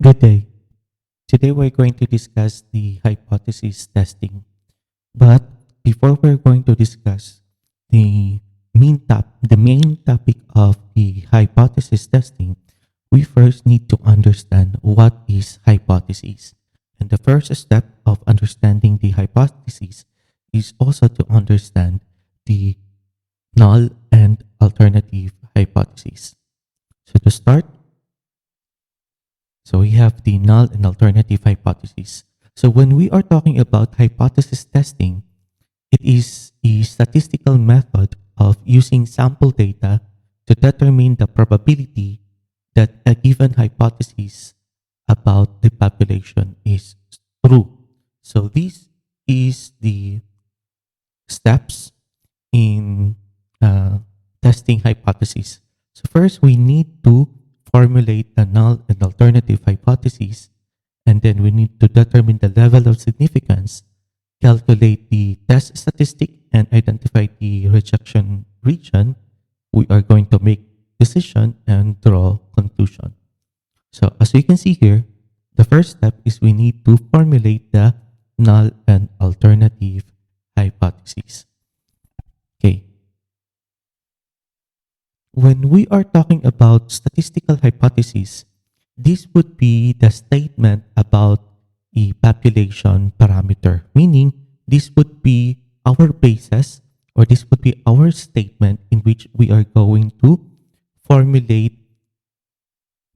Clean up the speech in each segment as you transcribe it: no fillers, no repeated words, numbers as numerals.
Good day. Today we're going to discuss the hypothesis testing. But before we're going to discuss the the main topic of the hypothesis testing, we first need to understand what is hypothesis. And the first step of understanding the hypothesis is also to understand the null and alternative hypothesis. So to start, so we have the null and alternative hypothesis. So when we are talking about hypothesis testing, it is a statistical method of using sample data to determine the probability that a given hypothesis about the population is true. So this is the steps in testing hypothesis. So first, we need to formulate a null and alternative hypothesis, and then we need to determine the level of significance, calculate the test statistic, and identify the rejection region. We are going to make decision and draw conclusion. So as you can see here, the first step is we need to formulate the null and alternative hypothesis. Okay. When we are talking about statistical hypothesis, this would be the statement about a population parameter, meaning this would be our basis or this would be our statement in which we are going to formulate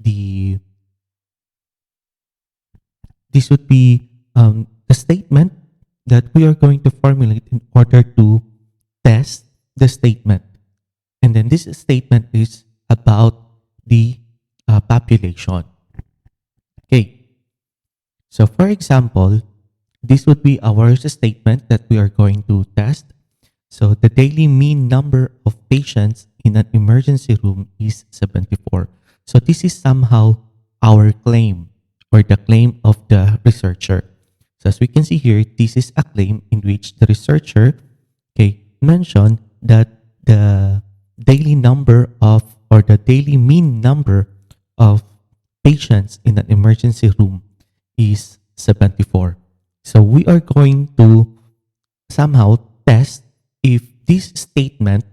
this would be the statement that we are going to formulate in order to test the statement. And then this statement is about the population. Okay. So for example, this would be our statement that we are going to test. So the daily mean number of patients in an emergency room is 74. So this is somehow our claim or the claim of the researcher. So as we can see here, this is a claim in which the researcher mentioned that the daily number of or the daily mean number of patients in an emergency room is 74. So we are going to somehow test if this statement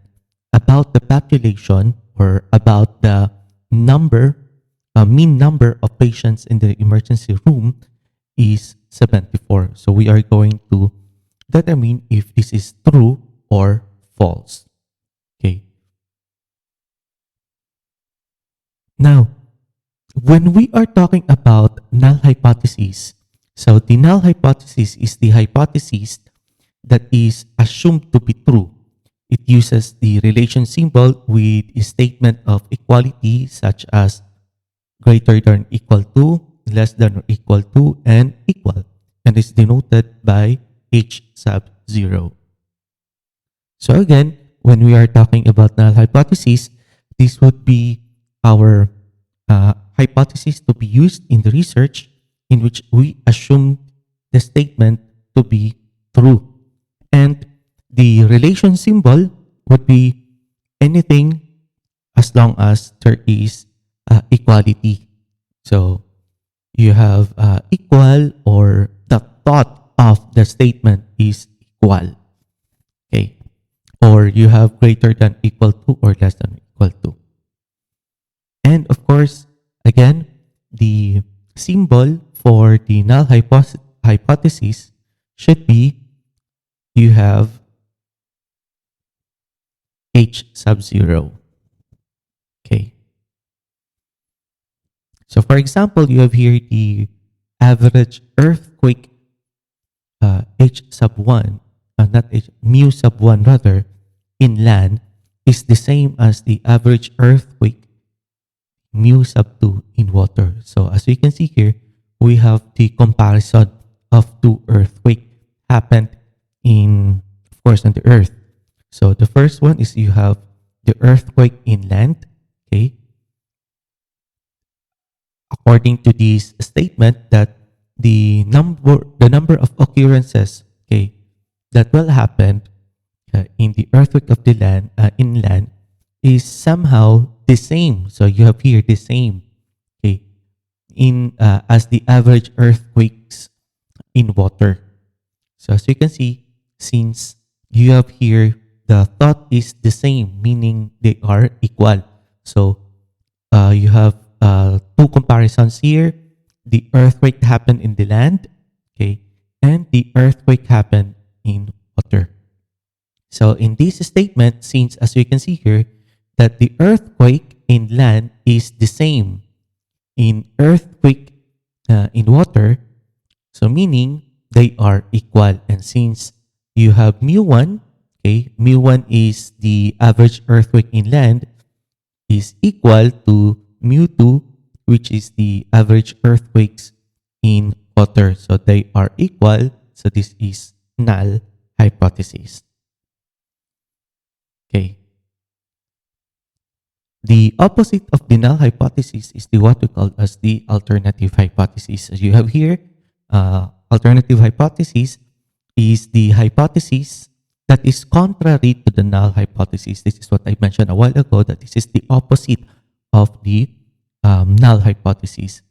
about the population or about the mean number of patients in the emergency room is 74. So we are going to determine if this is true or false. Okay. Now, when we are talking about null hypothesis, so the null hypothesis is the hypothesis that is assumed to be true. It uses the relation symbol with a statement of equality such as greater than equal to, less than or equal to, and equal, and is denoted by H sub 0. So again, when we are talking about null hypothesis, this would be our hypothesis to be used in the research in which we assume the statement to be true. And the relation symbol would be anything as long as there is equality. So you have equal or the thought of the statement is equal. Okay. Or you have greater than equal to or less than equal to. And of course, again, the symbol for the null hypothesis should be you have H sub 0. Okay. So for example, you have here the average earthquake H sub 1, not H, mu sub 1 rather, in land is the same as the average earthquake mu sub 2 in water. So as we can see here, we have the comparison of two earthquakes happened of course, on the earth. So the first one is you have the earthquake inland. Okay. According to this statement that the number of occurrences, that will happen in the earthquake of the land inland is somehow the same. So you have here the same. Okay. in as the average earthquakes in water. So as you can see, since you have here the thought is the same, meaning they are equal. So you have two comparisons here. The earthquake happened in the land, okay, and the earthquake happened in water. So in this statement, since as you can see here, that the earthquake in land is the same in earthquake in water, so meaning they are equal. And since you have mu1, okay, mu1 is the average earthquake in land, is equal to mu2, which is the average earthquakes in water. So they are equal. So this is null hypothesis. Okay. The opposite of the null hypothesis is the what we call as the alternative hypothesis. As you have here, alternative hypothesis is the hypothesis that is contrary to the null hypothesis. This is what I mentioned a while ago, that this is the opposite of the null hypothesis.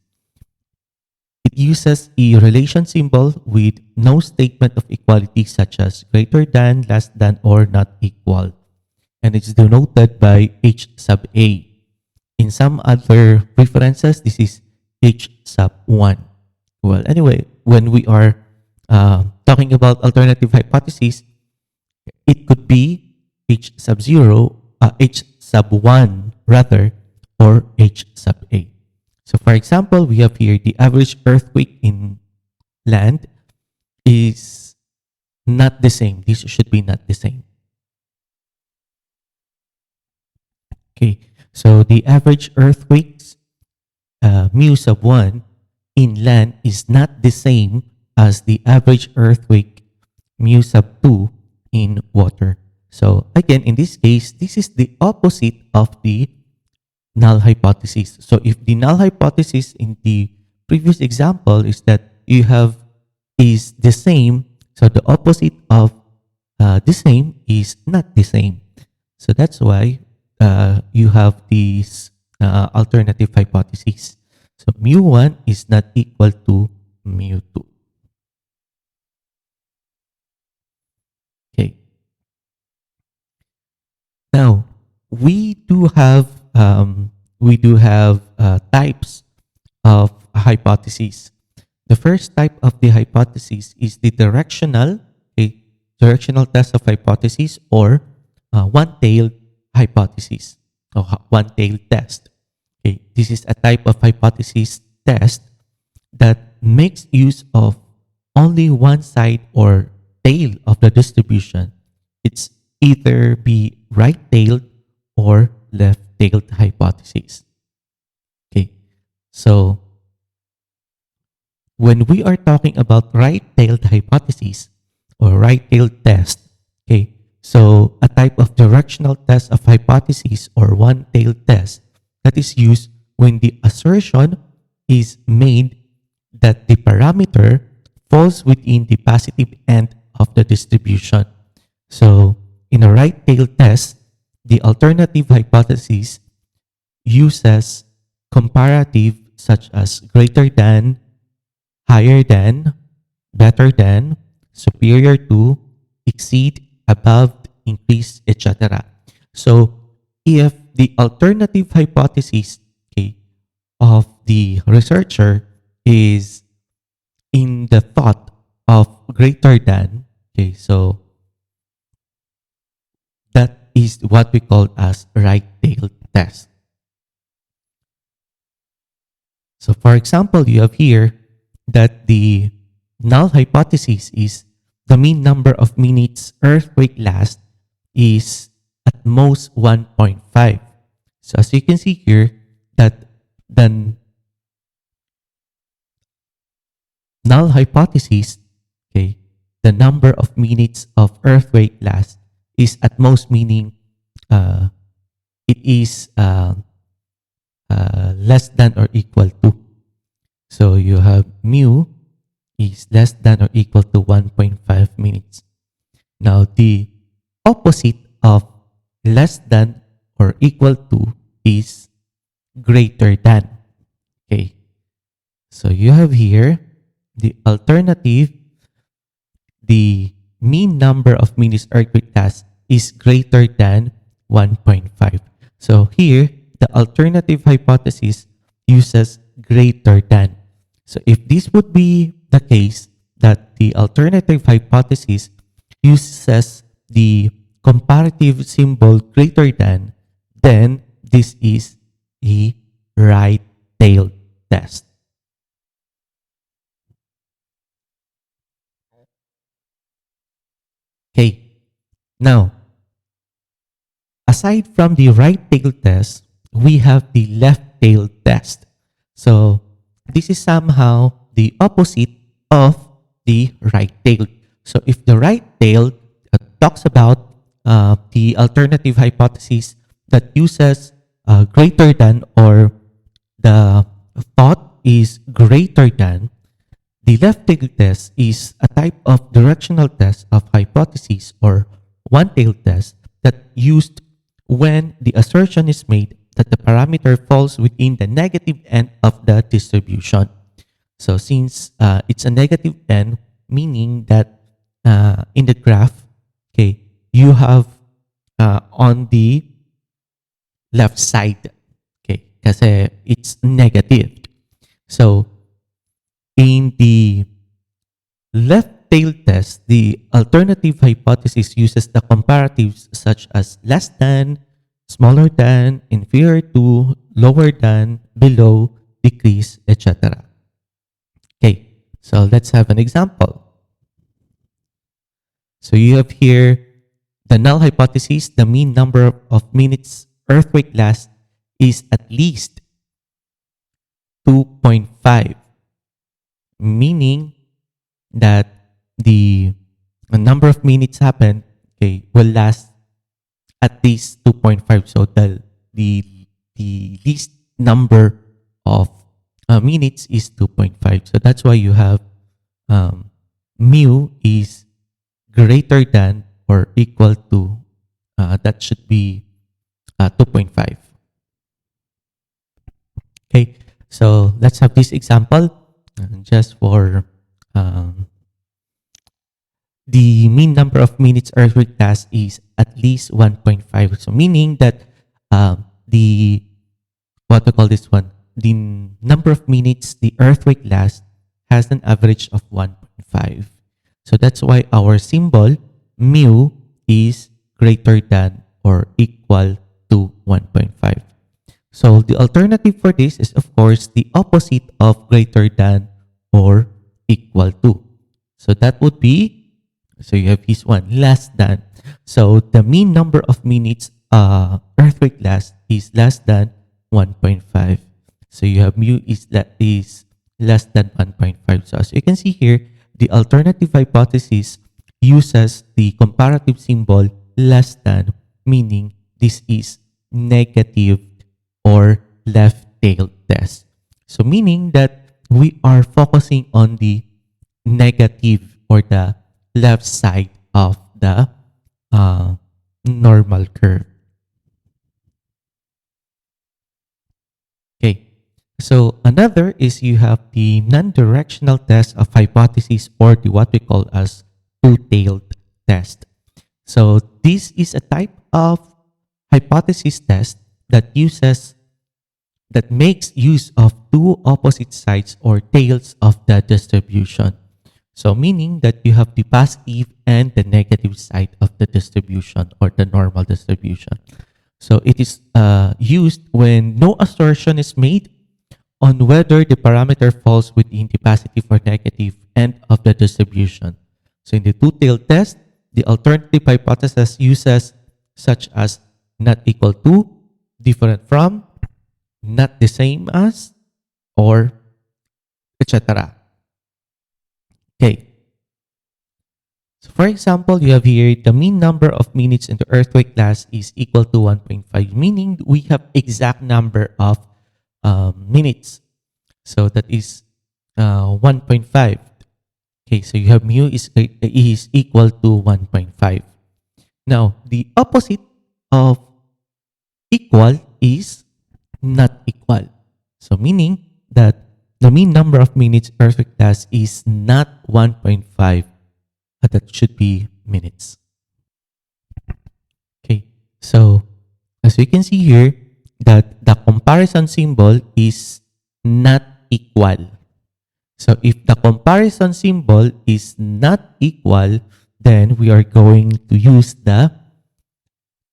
It uses a relation symbol with no statement of equality such as greater than, less than, or not equal. And it's denoted by H sub A. In some other references, this is H sub 1. Well, anyway, when we are talking about alternative hypothesis, it could be H sub 0, H sub 1 rather, or H sub A. So for example, we have here the average earthquake in land is not the same. This should be not the same. Okay, so the average earthquakes mu sub 1 in land is not the same as the average earthquake mu sub 2 in water. So again, in this case, this is the opposite of the null hypothesis. So if the null hypothesis in the previous example is that you have is the same, so the opposite of the same is not the same. So that's why you have these alternative hypotheses. So mu1 is not equal to mu2. Okay. Now we do have types of hypotheses. The first type of the hypothesis is the directional, okay, directional test of hypothesis, or one-tailed hypothesis, or one-tailed test. Okay, this is a type of hypothesis test that makes use of only one side or tail of the distribution. It's either be right-tailed or left-tailed hypothesis. Okay, so when we are talking about right-tailed hypothesis or right-tailed test, okay, so a type of directional test of hypothesis or one-tailed test that is used when the assertion is made that the parameter falls within the positive end of the distribution. So in a right-tailed test, the alternative hypothesis uses comparative such as greater than, higher than, better than, superior to, exceed, above, increase, etc. So if the alternative hypothesis, okay, of the researcher is in the thought of greater than, okay, so that is what we call as right-tailed test. So for example, you have here that the null hypothesis is the mean number of minutes earthquake lasts is at most 1.5. So as you can see here, that the null hypothesis, okay, the number of minutes of earthquake lasts is at most, meaning it is less than or equal to. So you have mu is less than or equal to 1.5 minutes. Now the opposite of less than or equal to is greater than. Okay. So you have here the alternative, the mean number of minutes earthquake lasts is greater than 1.5. So here, the alternative hypothesis uses greater than. So if this would be the case, that the alternative hypothesis uses the comparative symbol greater than, then this is the right tail test. Okay, now aside from the right tail test, we have the left tail test. So this is somehow the opposite of the right tail. So if the right tail talks about the alternative hypothesis that uses greater than, or the thought is greater than, the left tail test is a type of directional test of hypothesis, or one tail test, that used when the assertion is made that the parameter falls within the negative end of the distribution. So since it's a negative end, meaning that in the graph, okay, you have on the left side, okay, kasi it's negative. So in the left tail test, the alternative hypothesis uses the comparatives such as less than, smaller than, inferior to, lower than, below, decrease, etc. Okay, so let's have an example. So you have here the null hypothesis, the mean number of minutes earthquake lasts is at least 2.5, meaning that the number of minutes happen, okay, will last at least 2.5. So the least number of minutes is 2.5. So that's why you have mu is greater than or equal to, that should be 2.5. Okay, so let's have this example just for the mean number of minutes earthquake lasts is at least 1.5. So meaning that the, what we call this one, the number of minutes the earthquake lasts has an average of 1.5. So that's why our symbol mu is greater than or equal to 1.5. So the alternative for this is, of course, the opposite of greater than or equal to. So that would be, so you have this one, less than. So the mean number of minutes earthquake lasts is less than 1.5. So you have mu is less than 1.5. So as you can see here, the alternative hypothesis uses the comparative symbol less than, meaning this is negative or left tail test. So meaning that we are focusing on the negative or the left side of the normal curve. Okay, so another is you have the non-directional test of hypothesis, or the what we call as two-tailed test. So this is a type of hypothesis test that makes use of two opposite sides or tails of the distribution. So meaning that you have the positive and the negative side of the distribution or the normal distribution. So it is used when no assertion is made on whether the parameter falls within the positive or negative end of the distribution. So in the two-tailed test, the alternative hypothesis uses such as not equal to, different from, not the same as, or etc. Okay. So for example, you have here the mean number of minutes in the earthquake last is equal to 1.5, meaning we have exact number of minutes. So that is 1.5. Okay, so you have mu is equal to 1.5. Now, the opposite of equal is not equal. So meaning that the mean number of minutes perfect class is not 1.5, but that should be minutes. Okay, so as we can see here, that the comparison symbol is not equal. So if the comparison symbol is not equal, then we are going to use the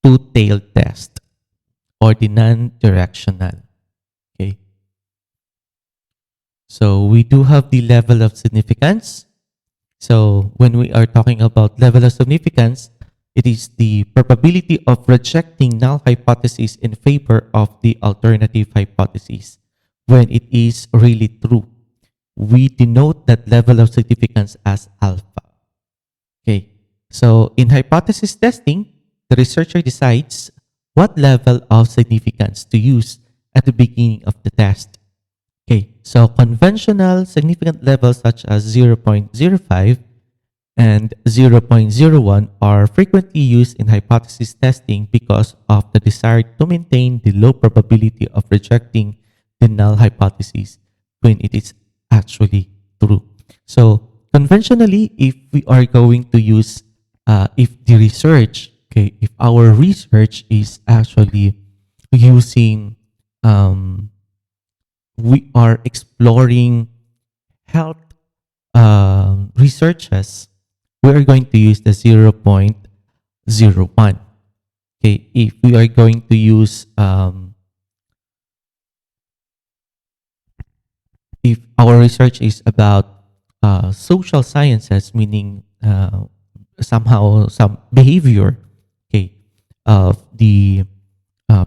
two-tailed test or the non-directional. Okay. So we do have the level of significance. So when we are talking about level of significance, it is the probability of rejecting null hypothesis in favor of the alternative hypothesis when it is really true. We denote that level of significance as alpha. Okay. So in hypothesis testing, the researcher decides what level of significance to use at the beginning of the test. Okay. So conventional significant levels such as 0.05 and 0.01 are frequently used in hypothesis testing because of the desire to maintain the low probability of rejecting the null hypothesis when it is actually true. So conventionally, if we are going to use, if the research, okay, if our research is actually using, we are exploring health researches, we are going to use the 0.01. Okay, if we are going to use, if our research is about social sciences, meaning somehow some behavior, okay, of the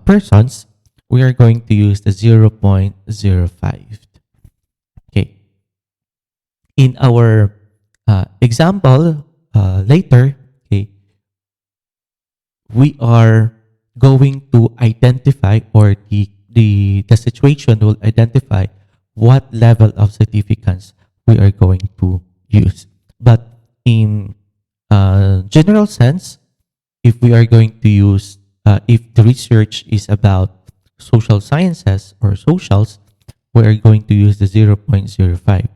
persons, we are going to use the 0.05. Okay, in our example later, okay, we are going to identify, or the situation will identify what level of significance we are going to use. But in general sense, if we are going to use, if the research is about social sciences or socials, we are going to use the 0.05.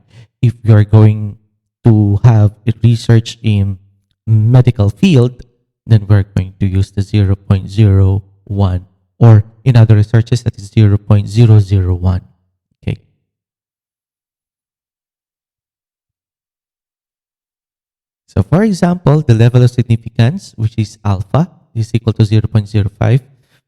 If we are going to have a research in medical field, then we're going to use the 0.01, or in other researches that is 0.001. Okay. So for example, the level of significance, which is alpha, is equal to 0.05,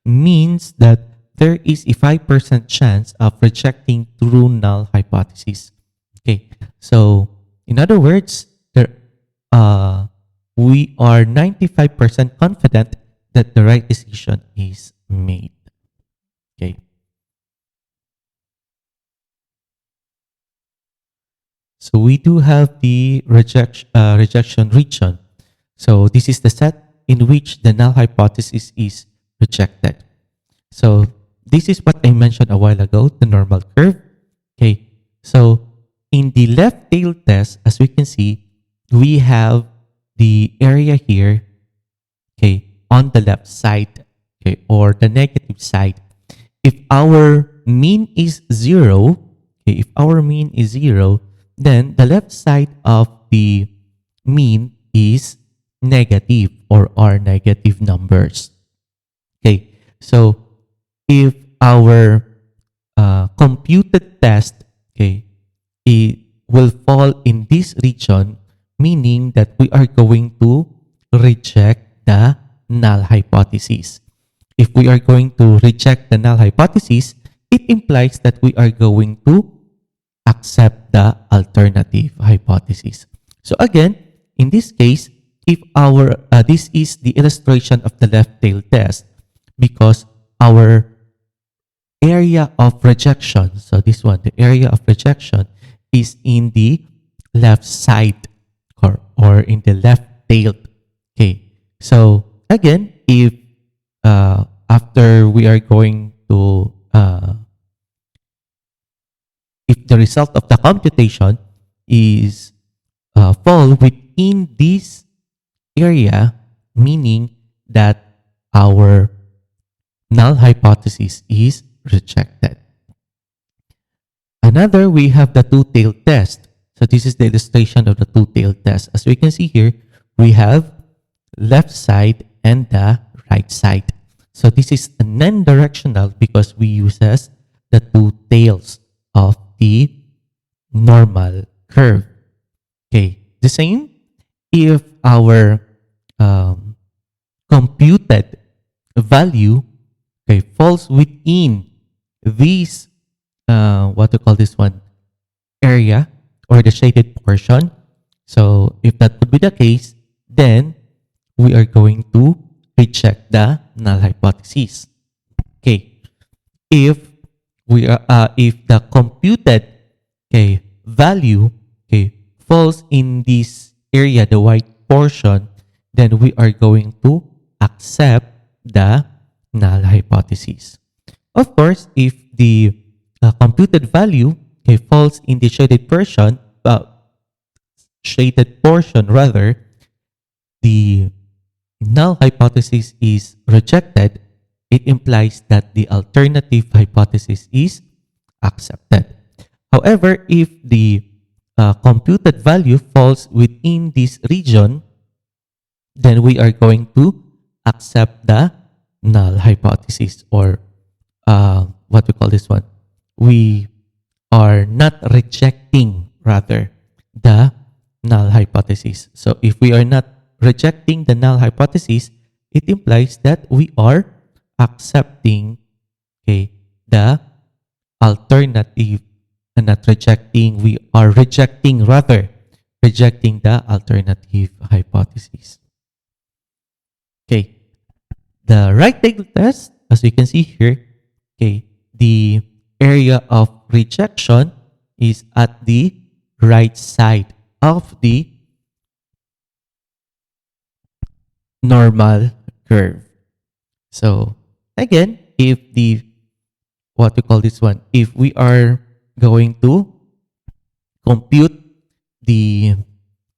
means that there is a 5% chance of rejecting true null hypothesis. Okay, so in other words, we are 95% confident that the right decision is made. Okay. So we do have the rejection region. So this is the set in which the null hypothesis is rejected. So this is what I mentioned a while ago, the normal curve. Okay. So in the left tail test, as we can see, we have the area here, okay, on the left side, okay, or the negative side. If our mean is 0, okay, if our mean is 0, then the left side of the mean is negative, or are negative numbers. Okay, so if our computed test, okay, it will fall in this region, meaning that we are going to reject the null hypothesis. If we are going to reject the null hypothesis, it implies that we are going to accept the alternative hypothesis. So again, in this case, if our this is the illustration of the left tail test, because our area of rejection, so this one, the area of rejection is in the left side, or in the left tail. Okay, so again, if after we are going to if the result of the computation is fall within this area, meaning that our null hypothesis is rejected. Another, we have the two-tailed test. So this is the illustration of the two-tailed test. As we can see here, we have left side and the right side. So this is a non-directional because we uses the two tails of the normal curve. Okay, the same if our um, computed value, okay, falls within these what to call this one, area or the shaded portion. So if that would be the case, then we are going to reject the null hypothesis. Okay, if if the computed, okay, value, okay, falls in this area, the white portion, then we are going to accept the null hypothesis. Of course, if the computed value, okay, falls in the shaded portion rather, the null hypothesis is rejected. It implies that the alternative hypothesis is accepted. However, if the computed value falls within this region, then we are going to accept the null hypothesis, or what we call this one. We are not rejecting, rather, the null hypothesis. So if we are not rejecting the null hypothesis, it implies that we are accepting, okay, the alternative, and not rejecting. We are rejecting, rather, rejecting the alternative hypothesis. Okay, the right angle test, as you can see here, okay, the area of rejection is at the right side of the normal curve. So again, if the, what we call this one, if we are going to compute the,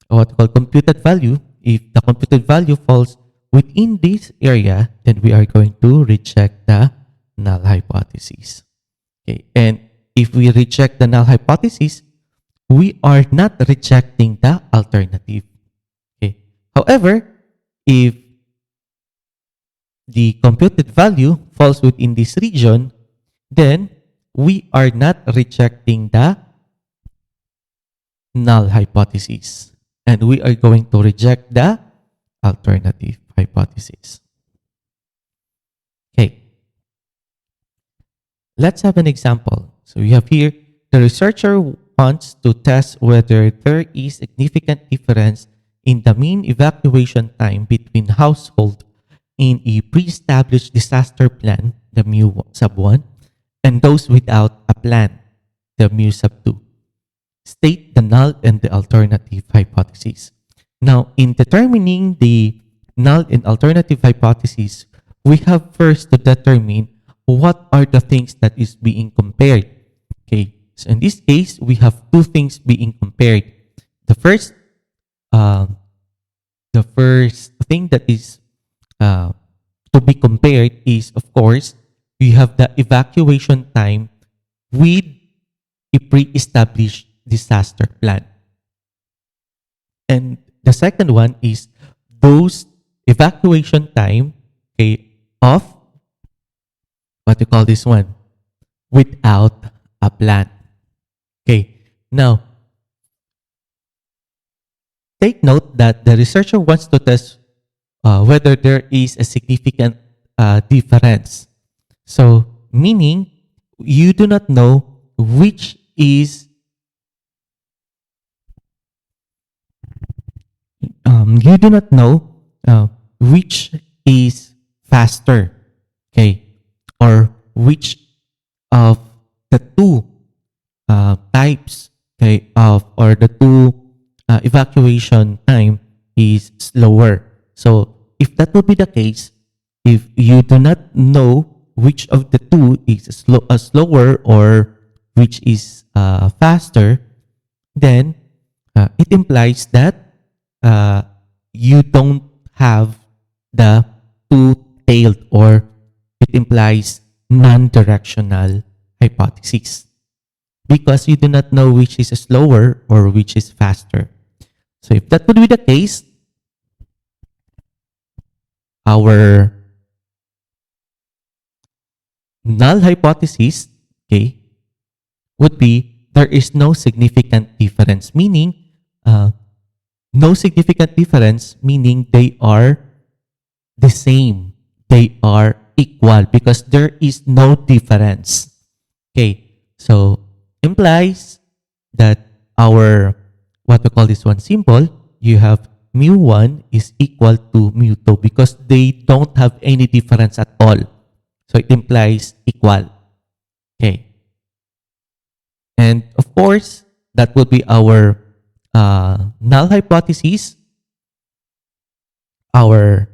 what we call computed value, if the computed value falls within this area, then we are going to reject the null hypothesis. Okay, and if we reject the null hypothesis, we are not rejecting the alternative. Okay. However, if the computed value falls within this region, then we are not rejecting the null hypothesis, and we are going to reject the alternative hypothesis. Okay. Let's have an example. So we have here, the researcher wants to test whether there is significant difference in the mean evacuation time between households in a pre-established disaster plan, the mu sub 1, and those without a plan, the mu sub 2. State the null and the alternative hypotheses. Now, in determining the null and alternative hypotheses, we have first to determine what are the things that is being compared. Okay, so in this case, we have two things being compared. The first thing that is to be compared is, of course, we have the evacuation time with a pre-established disaster plan. And the second one is those evacuation time, okay, of, what you call this one, without a plan. Okay, now take note that the researcher wants to test whether there is a significant difference. So, meaning you do not know which is you do not know which is faster, okay, or which of the two types, okay, of, or the two evacuation time is slower. So if that would be the case, if you do not know which of the two is slower or which is faster, then it implies that you don't have the two-tailed, or it implies non-directional hypothesis. because you do not know which is slower or which is faster. So if that would be the case, our null hypothesis, okay, would be there is no significant difference, meaning uh, no significant difference, meaning they are the same. They are equal because there is no difference. Okay, so implies that our, what we call this one, symbol, you have mu1 is equal to mu2 because they don't have any difference at all. So it implies equal. Okay. And of course, that would be our null hypothesis. Our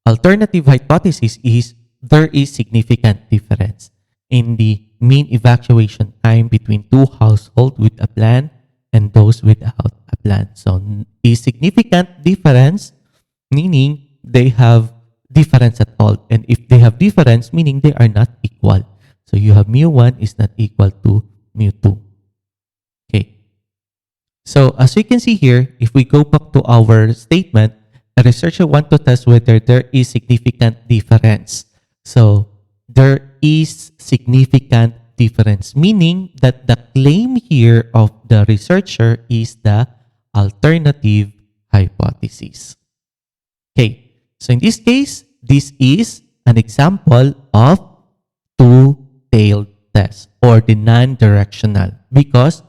alternative hypothesis is there is significant difference in the mean evacuation time between two households with a plan and those without a plan. So a significant difference, meaning they have difference at all. And if they have difference, meaning they are not equal. So you have mu1 is not equal to mu2. Okay. So as you can see here, if we go back to our statement, a researcher wants to test whether there is significant difference. So there is significant difference, meaning that the claim here of the researcher is the alternative hypothesis. Okay, so in this case, this is an example of two-tailed test or the non-directional because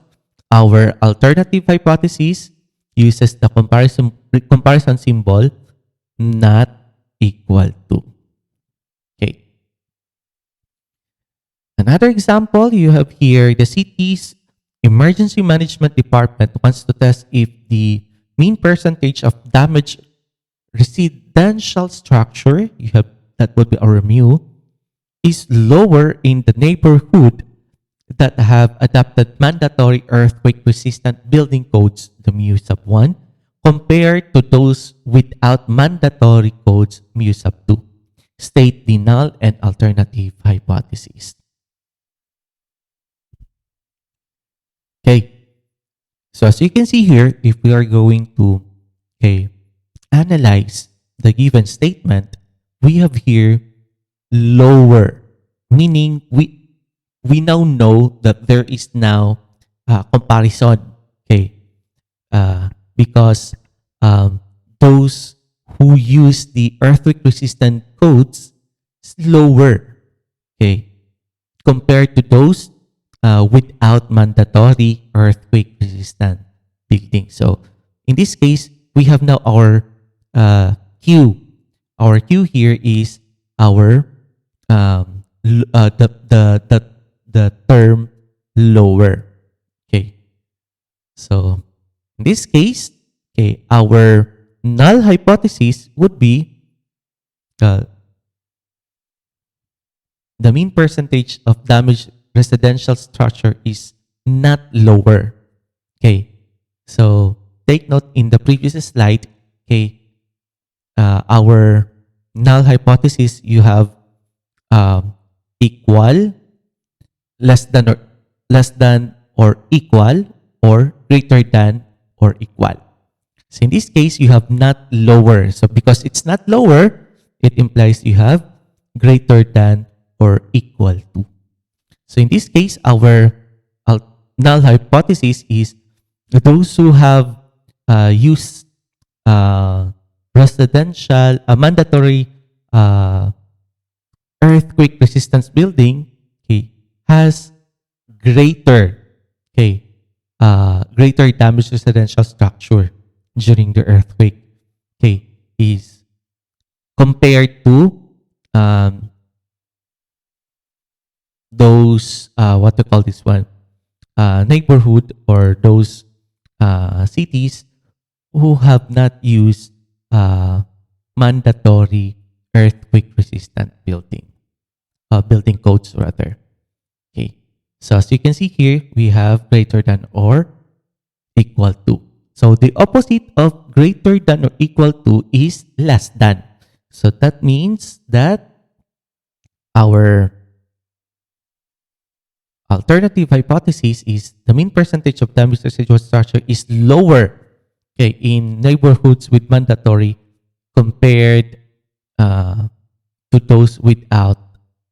our alternative hypothesis uses the comparison symbol not equal to. Okay. Another example you have here, the city's emergency management department wants to test if the mean percentage of damaged residential structure, you have that would be our mu, is lower in the neighborhood that have adopted mandatory earthquake-resistant building codes, the mu sub 1, compared to those without mandatory codes, mu sub 2. State the null and alternative hypotheses. Okay, so as you can see here, if we are going to analyze the given statement, we have here lower, meaning we now know that there is now comparison, okay, because those who use the earthquake-resistant codes is lower, okay, compared to those without mandatory earthquake-resistant buildings. So in this case, we have now our Q. Our Q here is our the term lower. Okay. So in this case, okay, our null hypothesis would be the mean percentage of damaged residential structure is not lower. Okay. So take note in the previous slide, okay, our null hypothesis, you have equal, less than or equal, or greater than or equal. So in this case, you have not lower. So because it's not lower, it implies you have greater than or equal to. So in this case, our null hypothesis is those who have used residential, mandatory earthquake resistance building, okay, has greater, okay, greater damage residential structure during the earthquake, okay, is compared to those what to call this one, neighborhood or those cities who have not used mandatory earthquake resistant building codes rather. Okay. So as you can see here, we have greater than or equal to. So the opposite of greater than or equal to is less than. So that means that our alternative hypothesis is the mean percentage of damaged residual structure is lower, okay, in neighborhoods with mandatory compared uh, to those without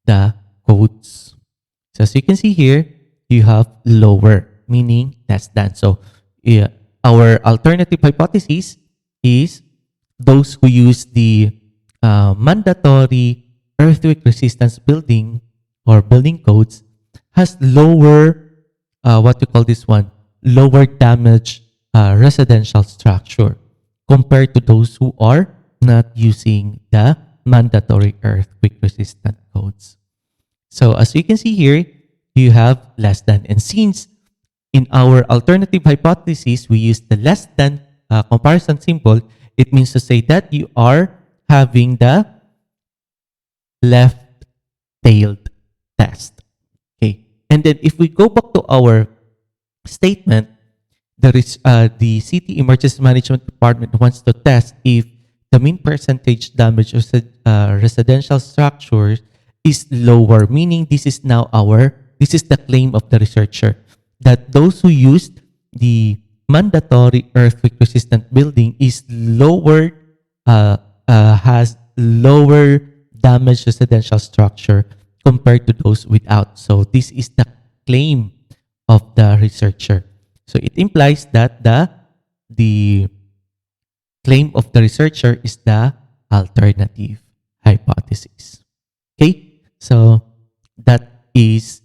the codes. So as you can see here, you have lower, meaning less than. So yeah, our alternative hypothesis is those who use the mandatory earthquake resistance building or building codes has lower, what you call this one, lower damage residential structure compared to those who are not using the mandatory earthquake resistant codes. So as you can see here, you have less than. And since in our alternative hypothesis, we use the less than comparison symbol, it means to say that you are having the left-tailed test. Okay. And then if we go back to our statement, the City Emergency Management Department wants to test if the mean percentage damage of residential structures is lower, meaning this is the claim of the researcher that those who used the mandatory earthquake resistant building is lower, has lower damaged residential structure compared to those without. So this is the claim of the researcher. So it implies that the claim of the researcher is the alternative hypothesis. Okay, so that is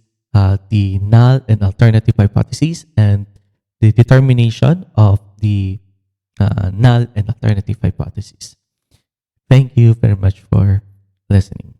the null and alternative hypothesis and the determination of the null and alternative hypothesis. Thank you very much for listening.